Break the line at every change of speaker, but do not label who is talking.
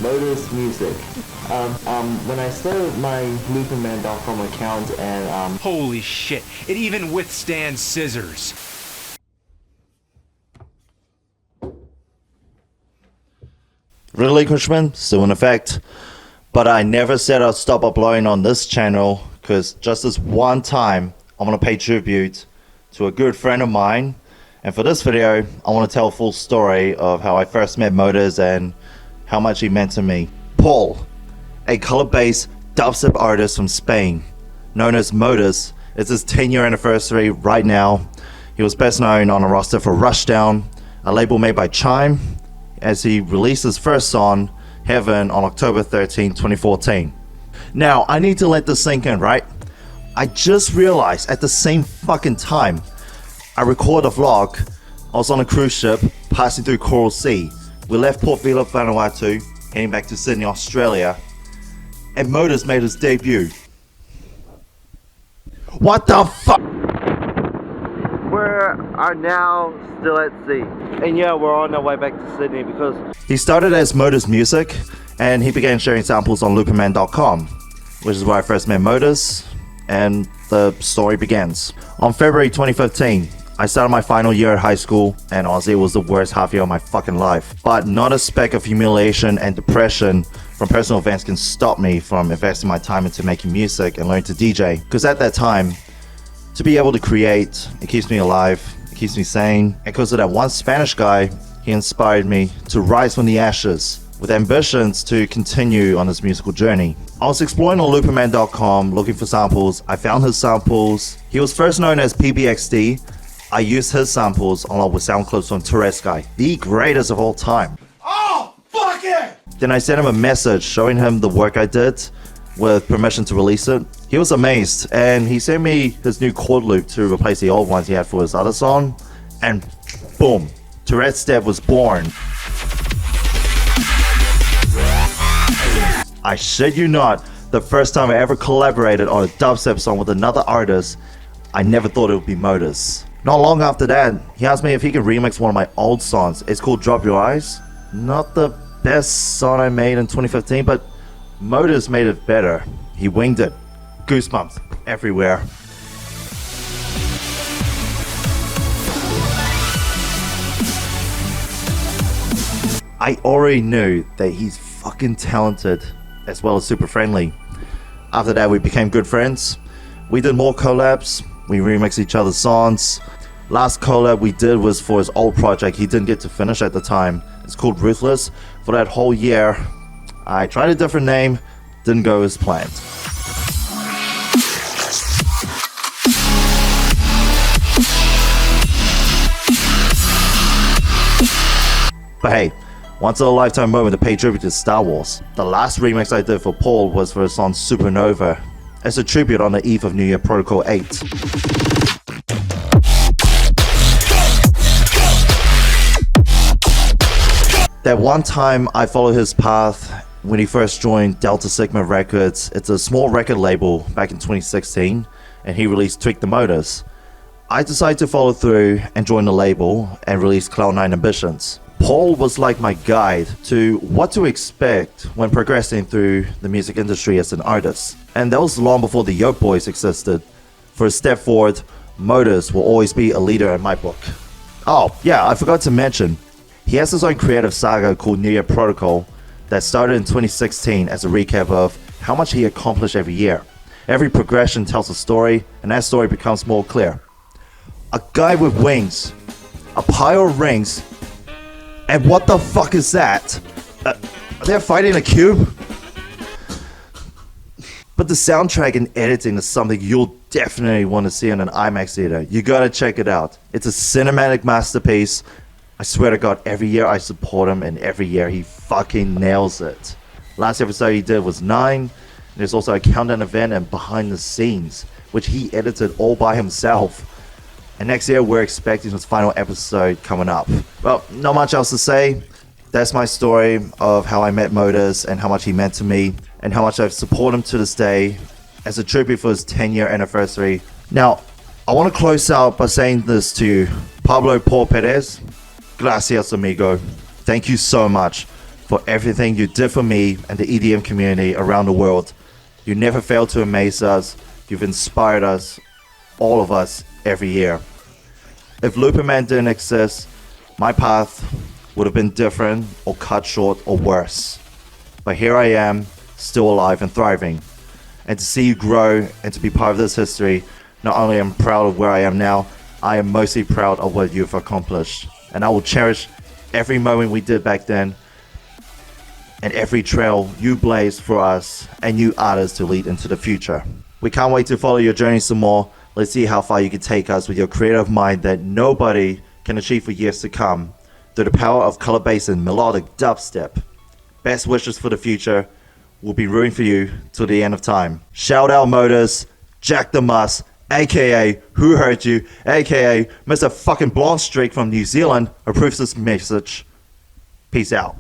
Modus Music. When I started my loopingman.com account and
Holy shit, it even withstands scissors.
Relinquishment still in effect, but I never said I'd stop uploading on this channel because just this one time I want to pay tribute to a good friend of mine, and for this video I want to tell a full story of how I first met Modus and how much he meant to me. Paul, a color-based dubstep artist from Spain known as Modus. It's his 10-year anniversary right now. He was best known on a roster for Rushdown, a label made by Chime, as he released his first song, Heaven, on October 13, 2014. Now, I need to let this sink in, right? I just realized at the same fucking time I recorded a vlog, I was on a cruise ship passing through Coral Sea. We left Port Vila, Vanuatu, heading back to Sydney, Australia, and Modus made his debut. What the fuck? We are now still at sea, and yeah, we're on our way back to Sydney because he started as Modus Music and he began sharing samples on loopingman.com, which is where I first met Modus, and the story begins. On February 2015, I started my final year at high school, and honestly it was the worst half year of my fucking life. But not a speck of humiliation and depression from personal events can stop me from investing my time into making music and learning to DJ. Because at that time, to be able to create, it keeps me alive, it keeps me sane. And because of that one Spanish guy, he inspired me to rise from the ashes with ambitions to continue on this musical journey. I was exploring on loopingman.com looking for samples. I found his samples. He was first known as PBXD. I used his samples along with sound clips from Turesky, the greatest of all time.
Oh, fuck it!
Then I sent him a message showing him the work I did with permission to release it. He was amazed, and he sent me his new chord loop to replace the old ones he had for his other song, and boom, Tourette's Step was born. I shit you not, the first time I ever collaborated on a dubstep song with another artist, I never thought it would be Modus. Not long after that, he asked me if he could remix one of my old songs. It's called Drop Your Eyes. Not the best song I made in 2015, but Modus made it better. He winged it. Goosebumps everywhere. I already knew that he's fucking talented as well as super friendly. After that, we became good friends. We did more collabs. We remixed each other's songs. Last collab we did was for his old project he didn't get to finish at the time. It's called Ruthless. For that whole year, I tried a different name, didn't go as planned. But hey, once in a lifetime moment to pay tribute to Star Wars. The last remix I did for Paul was for his song Supernova, as a tribute on the eve of New Year Protocol 8. That one time I followed his path when he first joined Delta Sigma Records. It's a small record label back in 2016, and he released Tweak the Modus. I decided to follow through and join the label and release Cloud9 Ambitions. Paul was like my guide to what to expect when progressing through the music industry as an artist. And that was long before the Yoke Boys existed. For a step forward, Modus will always be a leader in my book. Oh yeah, I forgot to mention, he has his own creative saga called New Year Protocol that started in 2016 as a recap of how much he accomplished every year. Every progression tells a story, and that story becomes more clear. A guy with wings, a pile of rings, and what the fuck is that? They're fighting a cube? But the soundtrack and editing is something you'll definitely want to see in an IMAX theater. You gotta check it out. It's a cinematic masterpiece. I swear to God, every year I support him, and every year he fucking nails it. Last episode he did was 9. There's also a countdown event and behind the scenes, which he edited all by himself. And next year we're expecting his final episode coming up. Well, not much else to say. That's my story of how I met Modus and how much he meant to me and how much I've supported him to this day as a tribute for his 10-year anniversary. Now, I want to close out by saying this to Pablo Paul Perez. Gracias, amigo. Thank you so much for everything you did for me and the EDM community around the world. You never failed to amaze us. You've inspired us, all of us, every year. If Looper Man didn't exist, my path would have been different or cut short or worse. But here I am, still alive and thriving. And to see you grow and to be part of this history, not only am I proud of where I am now, I am mostly proud of what you've accomplished. And I will cherish every moment we did back then and every trail you blazed for us and you artists to lead into the future. We can't wait to follow your journey some more. Let's see how far you can take us with your creative mind that nobody can achieve for years to come through the power of color bass and melodic dubstep. Best wishes for the future. We'll be rooting for you till the end of time. Shout out Modus, Jack the Muss, aka Who Hurt You, aka Mr. fucking Blonde Streak from New Zealand approves this message. Peace out.